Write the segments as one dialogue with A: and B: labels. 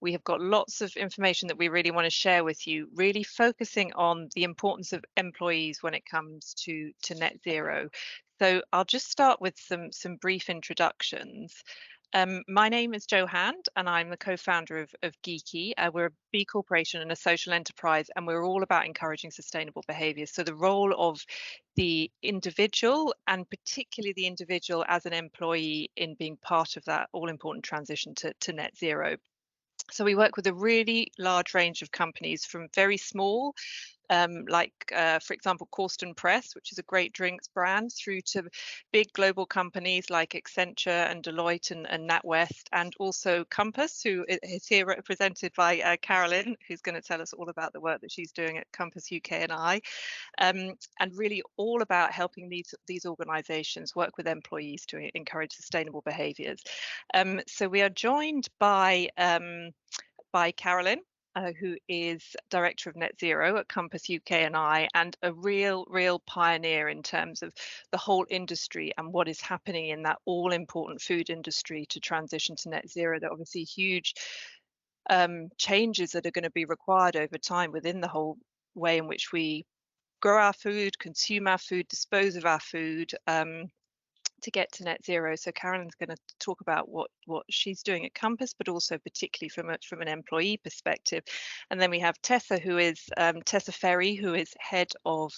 A: we have got lots of information that we really want to share with you, really focusing on the importance of employees when it comes to net zero. So I'll just start with some brief introductions. My name is Jo Hand, and I'm the co-founder of Giki. We're a B Corporation and a social enterprise, and we're all about encouraging sustainable behaviours. So the role of the individual, and particularly the individual as an employee, in being part of that all-important transition to net zero. So we work with a really large range of companies, from very small, for example, Corsten Press, which is a great drinks brand, through to big global companies like Accenture and Deloitte and NatWest, and also Compass, who is here represented by Carolyn, who's going to tell us all about the work that she's doing at Compass UK&I, and really all about helping these organisations work with employees to encourage sustainable behaviours. So we are joined by Carolyn, who is Director of Net Zero at Compass UK&I, and a real pioneer in terms of the whole industry and what is happening in that all-important food industry to transition to net zero. There are obviously huge changes that are going to be required over time within the whole way in which we grow our food, consume our food, dispose of our food, to get to net zero. So Carolyn's going to talk about what she's doing at Compass, but also particularly from an employee perspective. And then we have Tessa, who is Tessa Ferry, who is head of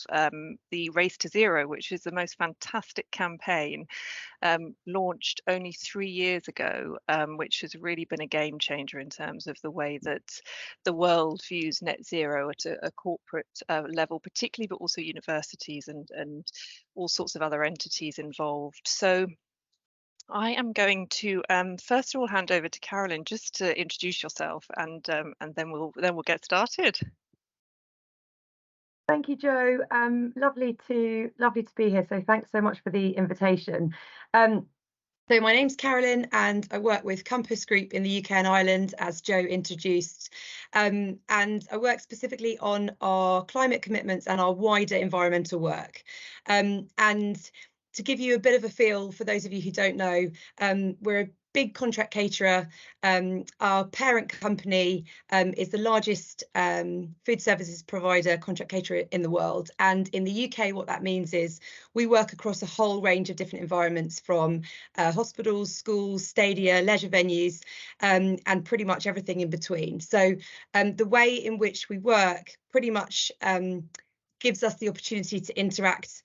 A: the Race to Zero, which is the most fantastic campaign, launched only 3 years ago, which has really been a game changer in terms of the way that the world views net zero at a corporate level, particularly, but also universities and all sorts of other entities involved. So I am going to first of all hand over to Carolyn just to introduce yourself, and then we'll get started.
B: Thank you, Jo. Lovely to be here. So thanks so much for the invitation. So my name's Carolyn, and I work with Compass Group in the UK and Ireland, as Jo introduced. And I work specifically on our climate commitments and our wider environmental work. And to give you a bit of a feel, for those of you who don't know, we're a big contract caterer. Our parent company is the largest food services provider, contract caterer in the world. And in the UK, what that means is we work across a whole range of different environments, from hospitals, schools, stadia, leisure venues, and pretty much everything in between. So the way in which we work pretty much gives us the opportunity to interact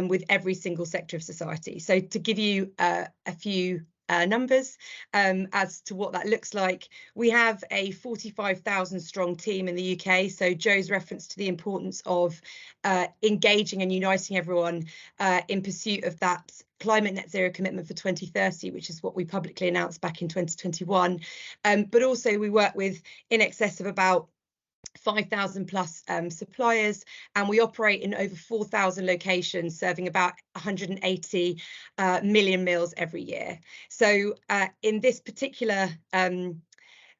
B: with every single sector of society. So to give you a few numbers as to what that looks like, we have a 45,000 strong team in the UK. So Jo's reference to the importance of engaging and uniting everyone in pursuit of that climate net zero commitment for 2030, which is what we publicly announced back in 2021. But also we work with in excess of about 5,000 plus suppliers, and we operate in over 4,000 locations, serving about 180 million meals every year. So in this particular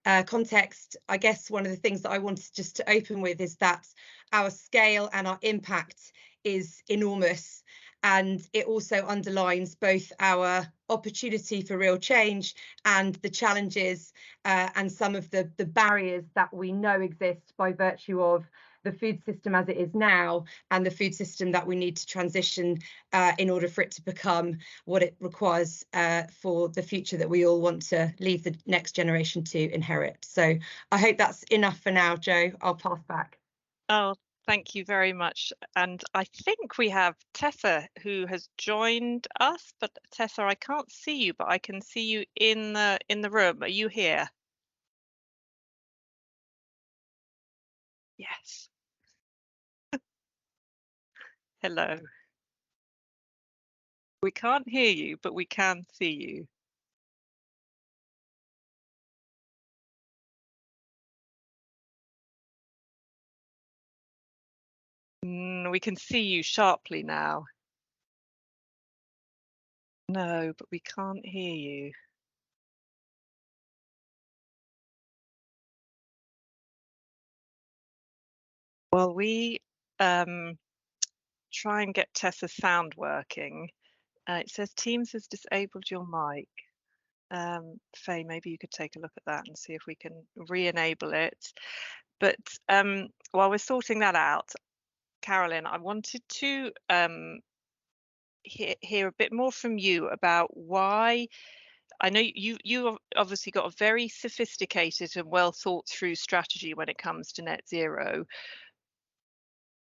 B: context, I guess one of the things that I wanted just to open with is that our scale and our impact is enormous, and it also underlines both our opportunity for real change and the challenges and some of the barriers that we know exist by virtue of the food system as it is now, and the food system that we need to transition in order for it to become what it requires for the future that we all want to leave the next generation to inherit. So I hope that's enough for now, Jo. I'll pass back.
A: Oh, thank you very much. And I think we have Tessa, who has joined us, but Tessa, I can't see you, but I can see you in the room. Are you here? Yes. Hello. We can't hear you, but we can see you. We can see you sharply now. No, but we can't hear you. Well, we try and get Tessa's sound working. It says Teams has disabled your mic. Faye, maybe you could take a look at that and see if we can re-enable it. But while we're sorting that out, Carolyn, I wanted to hear a bit more from you about why. I know you obviously got a very sophisticated and well thought through strategy when it comes to net zero.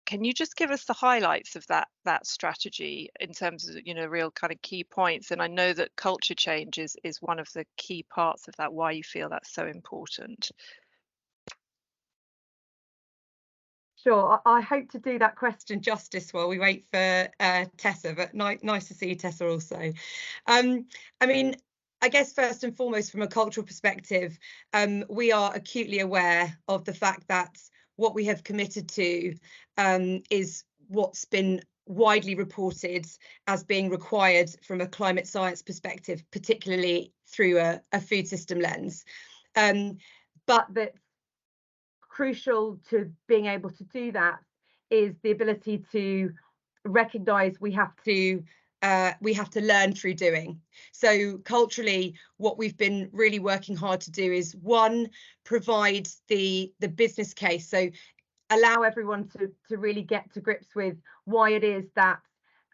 A: Can you just give us the highlights of that strategy in terms of, real kind of key points? And I know that culture change is one of the key parts of that, why you feel that's so important.
B: Sure. I hope to do that question justice while we wait for Tessa, but nice to see you, Tessa, also. I mean, I guess first and foremost, from a cultural perspective, we are acutely aware of the fact that what we have committed to is what's been widely reported as being required from a climate science perspective, particularly through a food system lens. But that crucial to being able to do that is the ability to recognize we have to learn through doing. So culturally, what we've been really working hard to do is, one, provide the business case, so allow everyone to really get to grips with why it is that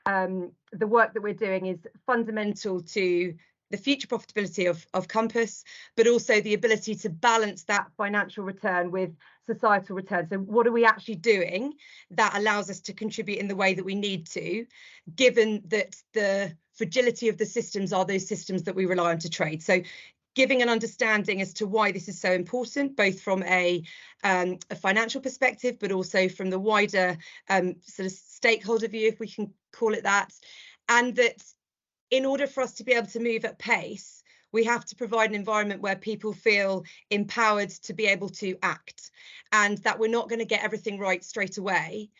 B: the work that we're doing is fundamental to the future profitability of Compass, but also the ability to balance that financial return with societal return. So what are we actually doing that allows us to contribute in the way that we need to, given that the fragility of the systems are those systems that we rely on to trade. So giving an understanding as to why this is so important, both from a financial perspective, but also from the wider sort of stakeholder view, if we can call it that, and that in order for us to be able to move at pace, we have to provide an environment where people feel empowered to be able to act, and that we're not going to get everything right straight away,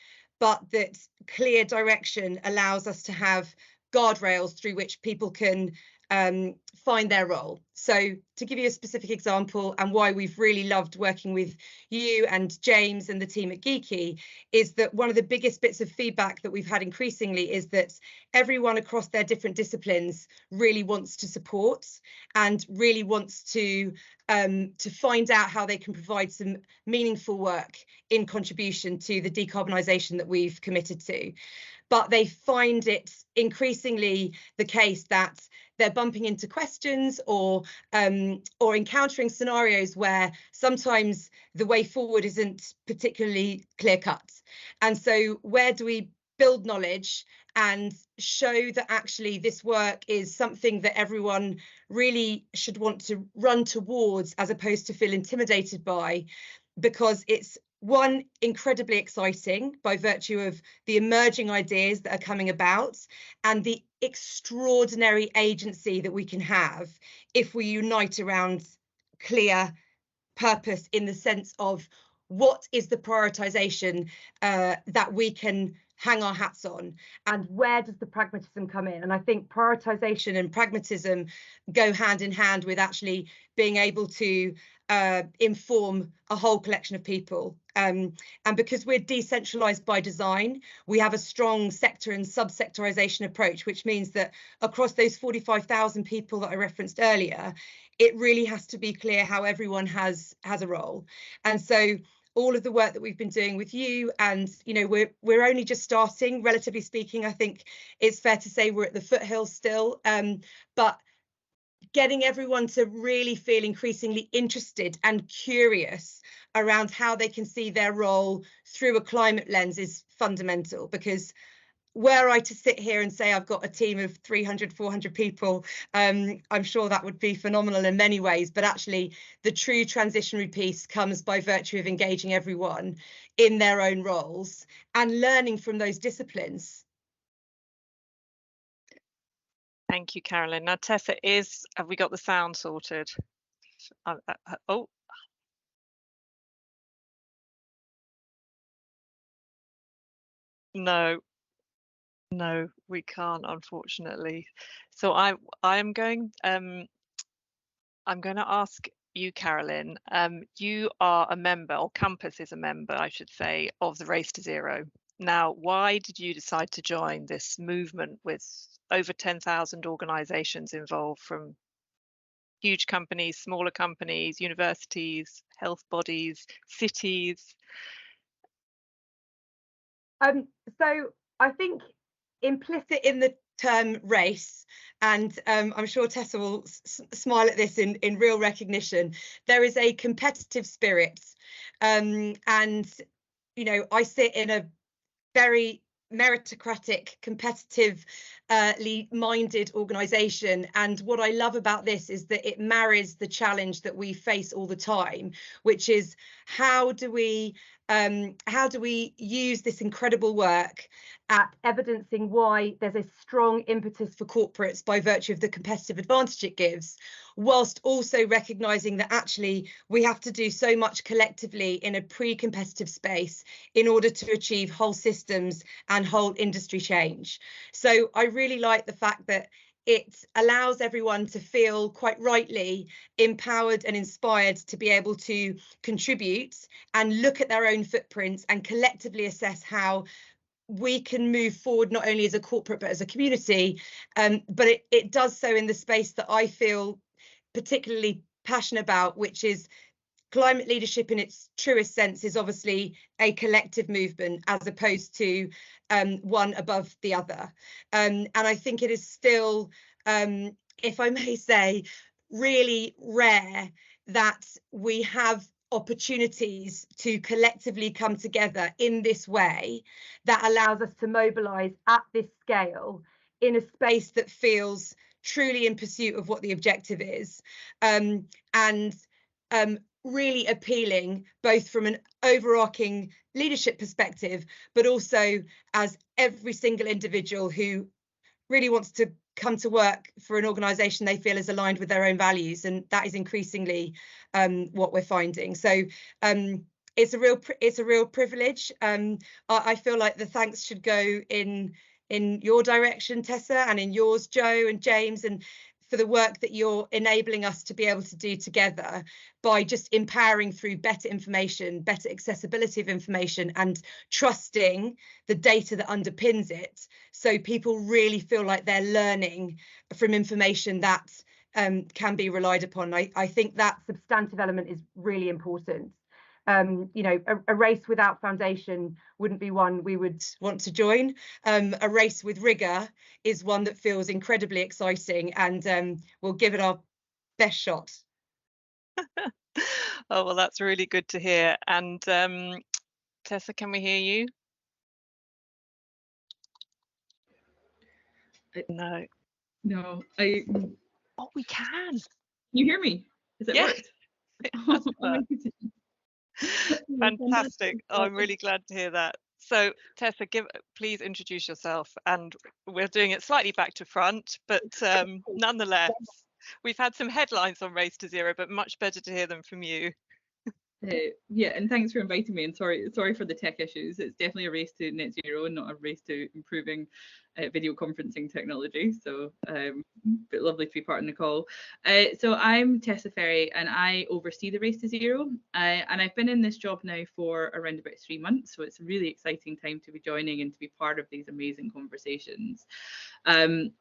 B: but that clear direction allows us to have guardrails through which people can find their role. So to give you a specific example, and why we've really loved working with you and James and the team at Giki, is that one of the biggest bits of feedback that we've had increasingly is that everyone across their different disciplines really wants to support and really wants to find out how they can provide some meaningful work in contribution to the decarbonisation that we've committed to. But they find it increasingly the case that they're bumping into questions or encountering scenarios where sometimes the way forward isn't particularly clear cut. And so where do we build knowledge and show that actually this work is something that everyone really should want to run towards, as opposed to feel intimidated by, because it's, one, incredibly exciting by virtue of the emerging ideas that are coming about and the extraordinary agency that we can have if we unite around clear purpose, in the sense of what is the prioritization that we can hang our hats on, and where does the pragmatism come in. And I think prioritization and pragmatism go hand in hand with actually being able to inform a whole collection of people. And because we're decentralized by design, we have a strong sector and subsectorization approach, which means that across those 45,000 people that I referenced earlier, it really has to be clear how everyone has a role. And so all of the work that we've been doing with you, and we're only just starting, relatively speaking. I think it's fair to say we're at the foothills still, but getting everyone to really feel increasingly interested and curious around how they can see their role through a climate lens is fundamental. Because were I to sit here and say I've got a team of 300, 400 people, I'm sure that would be phenomenal in many ways. But actually, the true transitionary piece comes by virtue of engaging everyone in their own roles and learning from those disciplines.
A: Thank you, Carolyn. Now, Tessa, have we got the sound sorted? Oh. No, we can't, unfortunately. So I'm going to ask you, Carolyn. You are a member, or Compass is a member, I should say, of the Race to Zero. Now, why did you decide to join this movement with over 10,000 organisations involved from huge companies, smaller companies, universities, health bodies, cities?
B: So I think implicit in the term race, and I'm sure Tessa will smile at this in real recognition, there is a competitive spirit. And, you know, I sit in a very meritocratic, competitively minded organisation, and what I love about this is that it marries the challenge that we face all the time, which is how do we use this incredible work at evidencing why there's a strong impetus for corporates by virtue of the competitive advantage it gives, whilst also recognising that actually we have to do so much collectively in a pre-competitive space in order to achieve whole systems and whole industry change. So I really like the fact that it allows everyone to feel quite rightly empowered and inspired to be able to contribute and look at their own footprints and collectively assess how we can move forward, not only as a corporate but as a community. But it does so in the space that I feel particularly passionate about, which is climate leadership in its truest sense is obviously a collective movement as opposed to one above the other. And I think it is still, if I may say, really rare that we have opportunities to collectively come together in this way that allows us to mobilise at this scale in a space that feels truly in pursuit of what the objective is, and really appealing both from an overarching leadership perspective, but also as every single individual who really wants to come to work for an organisation they feel is aligned with their own values, and that is increasingly what we're finding. So it's a real privilege. I feel like the thanks should go in your direction, Tessa, and in yours, Joe and James, and for the work that you're enabling us to be able to do together by just empowering through better information, better accessibility of information, and trusting the data that underpins it, so people really feel like they're learning from information that can be relied upon. I think that substantive element is really important. You know, a race without foundation wouldn't be one we would want to join. A race with rigor is one that feels incredibly exciting, and we'll give it our best shot.
A: Oh, well, that's really good to hear. And Tessa, can we hear you? No.
C: No,
A: Oh, we can.
C: You hear me? Is it worked?
A: Fantastic. Oh, I'm really glad to hear that. So Tessa, please introduce yourself, and we're doing it slightly back to front, but nonetheless, we've had some headlines on Race to Zero, but much better to hear them from you.
C: Yeah, and thanks for inviting me, and sorry for the tech issues. It's definitely a race to net zero and not a race to improving video conferencing technology. So but lovely to be part of the call. So I'm Tessa Ferry, and I oversee the Race to Zero, and I've been in this job now for around about 3 months, so it's a really exciting time to be joining and to be part of these amazing conversations. And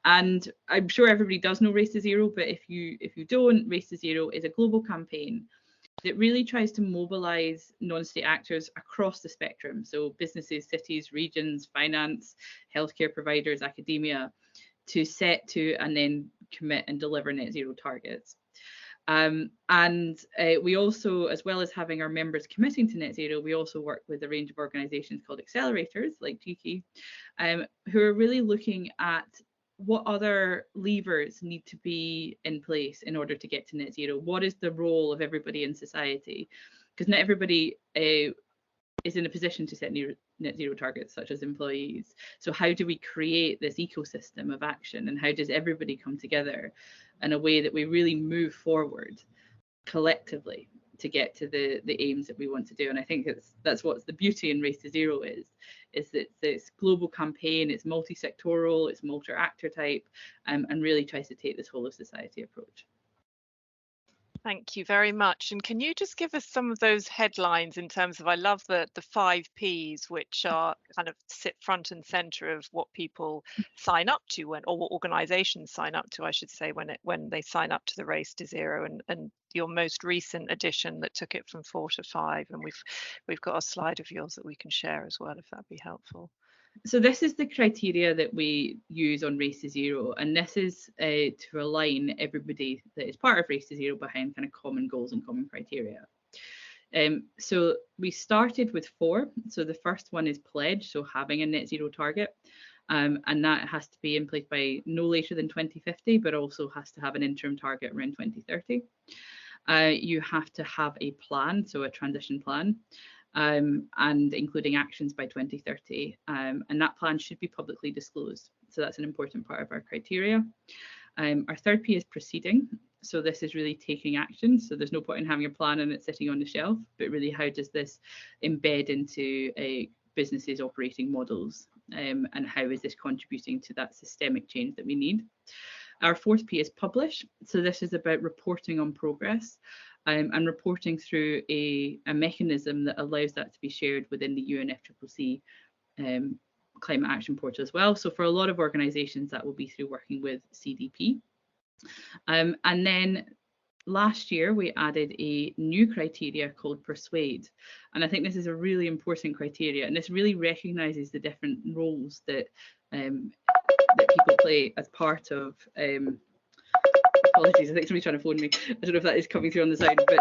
C: I'm sure everybody does know Race to Zero, but if you don't, Race to Zero is a global campaign that really tries to mobilise non-state actors across the spectrum, so businesses, cities, regions, finance, healthcare providers, academia, to set to and then commit and deliver net zero targets. And we also, as well as having our members committing to net zero, we also work with a range of organisations called accelerators like Giki, who are really looking at what other levers need to be in place in order to get to net zero. What is the role of everybody in society? Because not everybody is in a position to set net zero targets, such as employees. So how do we create this ecosystem of action, and how does everybody come together in a way that we really move forward collectively to get to the aims that we want to do? And I think that's what's the beauty in Race to Zero is that this global campaign, it's multi-sectoral, it's multi-actor type, and really tries to take this whole of society approach.
A: Thank you very much. And can you just give us some of those headlines in terms of, I love the 5 Ps, which are kind of sit front and center of what people sign up to when, or what organizations sign up to, I should say, when they sign up to the Race to Zero, and your most recent edition that took it from 4 to 5. And we've got a slide of yours that we can share as well, if that'd be helpful.
C: So this is the criteria that we use on Race to Zero, and this is to align everybody that is part of Race to Zero behind kind of common goals and common criteria. So we started with 4. So the first one is pledge, so having a net zero target, and that has to be in place by no later than 2050, but also has to have an interim target around 2030. You have to have a plan, so a transition plan, and including actions by 2030. And that plan should be publicly disclosed. So that's an important part of our criteria. Our third P is proceeding. So this is really taking action. So there's no point in having a plan and it sitting on the shelf, but really how does this embed into businesses' operating models, and how is this contributing to that systemic change that we need? Our fourth P is publish. So this is about reporting on progress, and reporting through a mechanism that allows that to be shared within the UNFCCC climate action portal as well. So for a lot of organisations, that will be through working with CDP. And then last year, we added a new criteria called Persuade. And I think this is a really important criteria, and this really recognises the different roles that that people play as part of apologies, I think somebody's trying to phone me. I don't know if that is coming through on the sound, but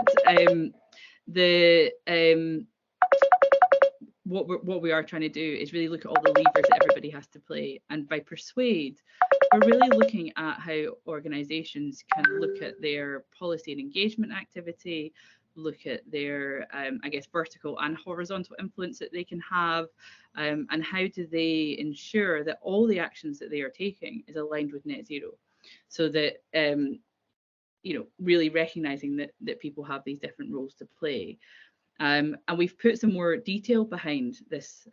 C: what we are trying to do is really look at all the levers that everybody has to play. And by Persuade, we're really looking at how organisations can look at their policy and engagement activity, look at their, I guess, vertical and horizontal influence that they can have, and how do they ensure that all the actions that they are taking is aligned with net zero. So that, you know, really recognising that people have these different roles to play. And we've put some more detail behind this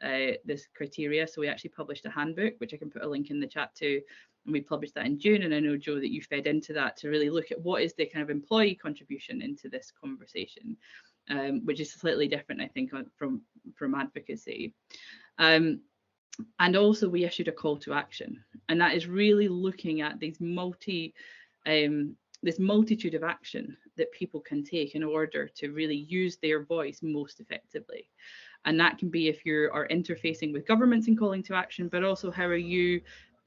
C: criteria. So we actually published a handbook, which I can put a link in the chat to, and we published that in June. And I know, Joe, that you fed into that to really look at what is the kind of employee contribution into this conversation, which is slightly different, I think, from advocacy. And also we issued a call to action, and that is really looking at these this multitude of action that people can take in order to really use their voice most effectively. And that can be if you are interfacing with governments and calling to action, but also how are you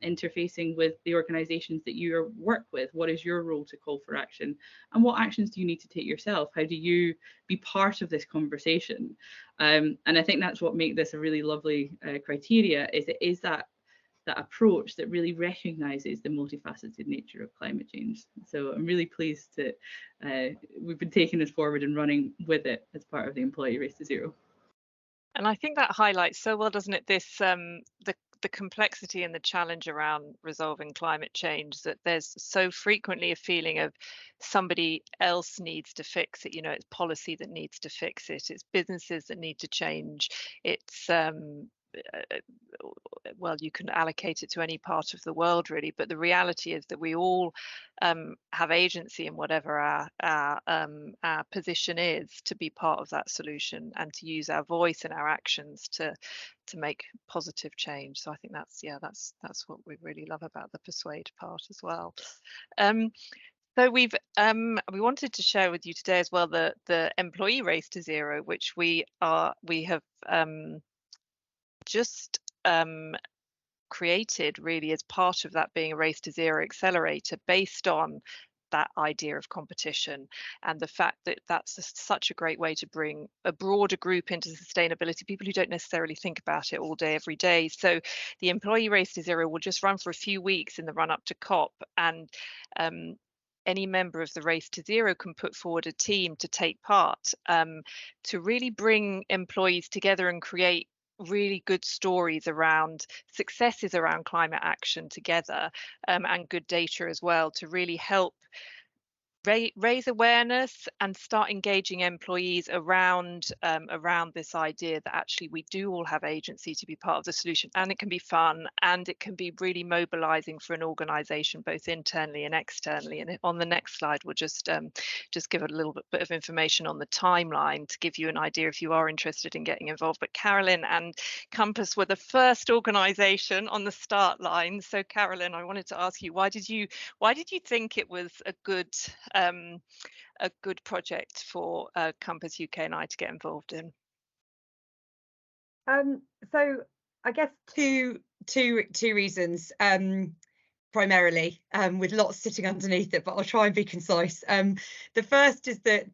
C: interfacing with the organisations that you work with? What is your role to call for action? And what actions do you need to take yourself? How do you be part of this conversation? And I think that's what makes this a really lovely criteria, is it is that approach that really recognises the multifaceted nature of climate change. So I'm really pleased that we've been taking this forward and running with it as part of the Employee Race to Zero.
A: And I think that highlights so well, doesn't it, this the complexity and the challenge around resolving climate change, that there's so frequently a feeling of somebody else needs to fix it. You know, it's policy that needs to fix it, it's businesses that need to change, it's well, you can allocate it to any part of the world really, but the reality is that we all have agency in whatever our position is, to be part of that solution and to use our voice and our actions to make positive change. So I think that's what we really love about the persuade part as well. So we wanted to share with you today as well the employee race to zero, which we have just created really as part of that being a Race to Zero accelerator, based on that idea of competition and the fact that that's such a great way to bring a broader group into sustainability, people who don't necessarily think about it all day every day. So the Employee Race to Zero will just run for a few weeks in the run up to COP, and any member of the Race to Zero can put forward a team to take part, to really bring employees together and create really good stories around successes around climate action together, and good data as well, to really help raise awareness and start engaging employees around this idea that actually we do all have agency to be part of the solution, and it can be fun and it can be really mobilizing for an organization both internally and externally. And on the next slide we'll just give a little bit of information on the timeline to give you an idea if you are interested in getting involved. But Carolyn and Compass were the first organization on the start line. So Carolyn, I wanted to ask you, why did you think it was a good project for Compass UK&I to get involved in?
B: So I guess two reasons, primarily, with lots sitting underneath it, but I'll try and be concise. The first is that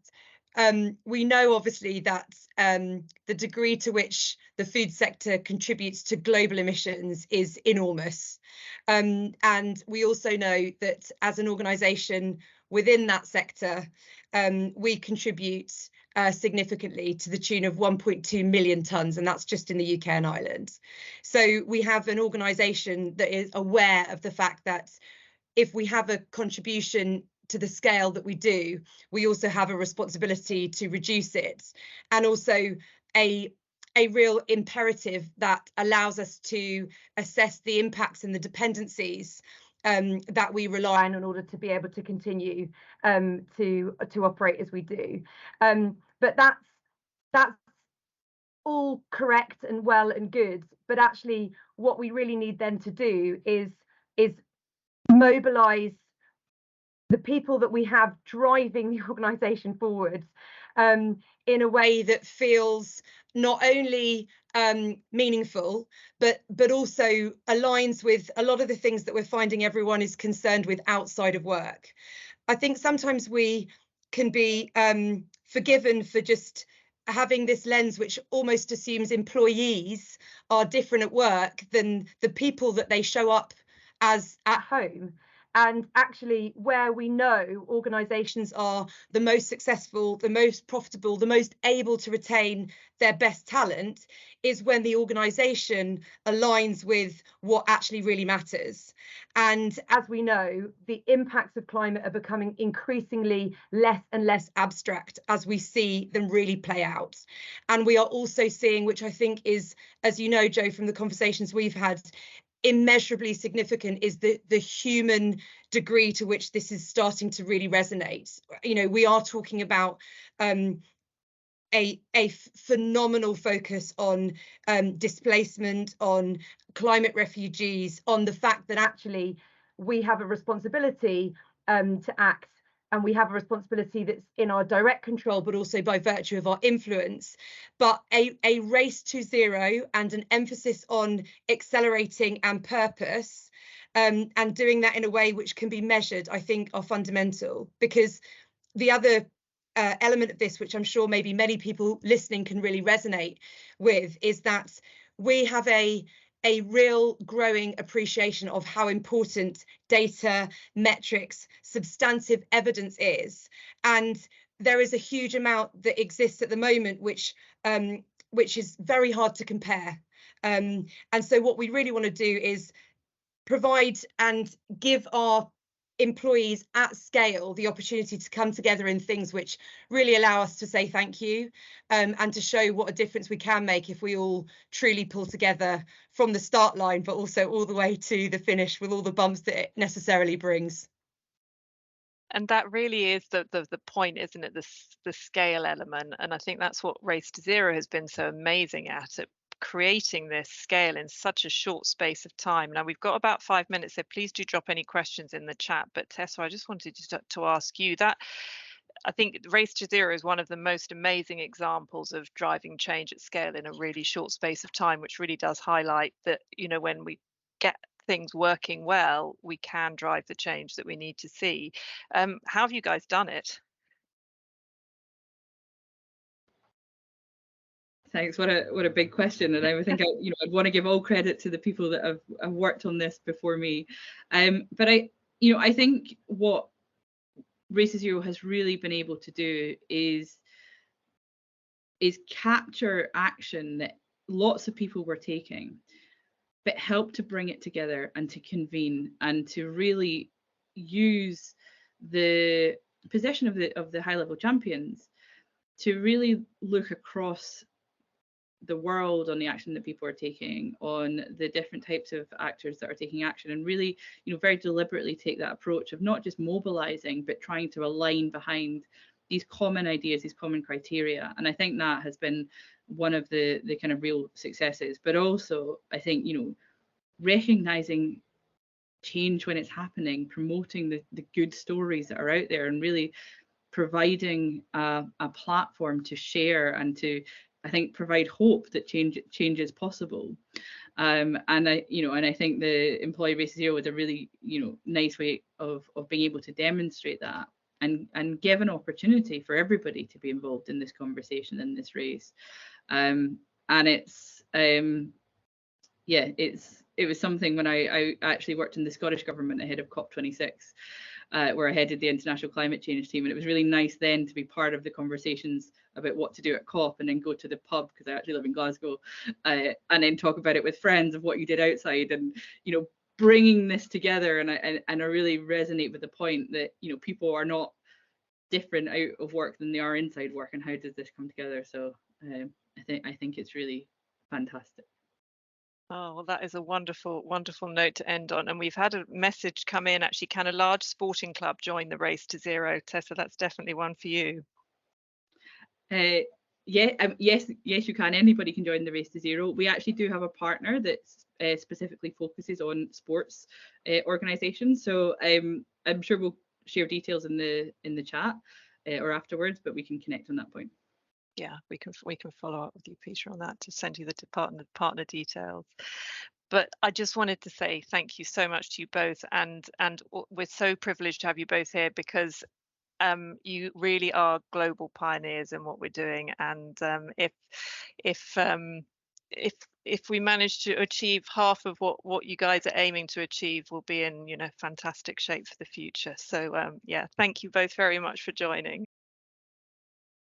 B: we know obviously that the degree to which the food sector contributes to global emissions is enormous. And we also know that as an organisation within that sector, we contribute significantly to the tune of 1.2 million tonnes, and that's just in the UK and Ireland. So we have an organisation that is aware of the fact that if we have a contribution to the scale that we do, we also have a responsibility to reduce it, and also a real imperative that allows us to assess the impacts and the dependencies that we rely on in order to be able to continue to operate as we do. But that's all correct and well and good. But actually, what we really need then to do is mobilise the people that we have driving the organisation forward in a way that feels not only meaningful, but also aligns with a lot of the things that we're finding everyone is concerned with outside of work. I think sometimes we can be forgiven for just having this lens which almost assumes employees are different at work than the people that they show up as at home. And actually, where we know organisations are the most successful, the most profitable, the most able to retain their best talent is when the organisation aligns with what actually really matters. And as we know, the impacts of climate are becoming increasingly less and less abstract as we see them really play out. And we are also seeing, which I think is, as you know, Jo, from the conversations we've had, immeasurably significant, is the human degree to which this is starting to really resonate. You know, we are talking about a phenomenal focus on displacement, on climate refugees, on the fact that actually we have a responsibility to act, and we have a responsibility that's in our direct control, but also by virtue of our influence. But a race to zero and an emphasis on accelerating and purpose, and doing that in a way which can be measured, I think are fundamental. Because the other element of this, which I'm sure maybe many people listening can really resonate with, is that we have a real growing appreciation of how important data, metrics, substantive evidence is. And there is a huge amount that exists at the moment which is very hard to compare. And so what we really want to do is provide and give our employees at scale the opportunity to come together in things which really allow us to say thank you, and to show what a difference we can make if we all truly pull together from the start line, but also all the way to the finish with all the bumps that it necessarily brings.
A: And that really is the point, isn't it? The scale element. And I think that's what Race to Zero has been so amazing at creating this scale in such a short space of time. Now we've got about 5 minutes, so please do drop any questions in the chat. But Tessa, I just wanted to ask you that I think Race to Zero is one of the most amazing examples of driving change at scale in a really short space of time, which really does highlight that, you know, when we get things working well, we can drive the change that we need to see. How have you guys done it?
C: Thanks. What a big question, and I think I'd want to give all credit to the people that have worked on this before me. But I think what Race to Zero has really been able to do is capture action that lots of people were taking, but help to bring it together and to convene and to really use the position of the high level champions to really look across the world on the action that people are taking, on the different types of actors that are taking action, and really, very deliberately take that approach of not just mobilizing, but trying to align behind these common ideas, these common criteria. And I think that has been one of the kind of real successes. But also, I think, recognizing change when it's happening, promoting the good stories that are out there, and really providing a platform to share and to, I think, provide hope that change is possible. And I think the employee race zero is a really, nice way of being able to demonstrate that and give an opportunity for everybody to be involved in this conversation, in this race. And it's it was something when I actually worked in the Scottish government ahead of COP26, where I headed the international climate change team. And it was really nice then to be part of the conversations about what to do at COP, and then go to the pub, because I actually live in Glasgow, and then talk about it with friends of what you did outside, and, bringing this together. And I really resonate with the point that, people are not different out of work than they are inside work, and how does this come together? So I think it's really fantastic.
A: Oh, well, that is a wonderful, wonderful note to end on. And we've had a message come in, actually, can a large sporting club join the Race to Zero? Tessa, that's definitely one for you.
C: Yes, you can. Anybody can join the Race to Zero. We actually do have a partner that specifically focuses on sports organisations. So I'm sure we'll share details in the chat or afterwards, but we can connect on that point.
A: Yeah, we can follow up with you, Peter, on that, to send you the partner details. But I just wanted to say thank you so much to you both, and we're so privileged to have you both here, because you really are global pioneers in what we're doing. And if we manage to achieve half of what you guys are aiming to achieve, we'll be in fantastic shape for the future. So yeah, thank you both very much for joining.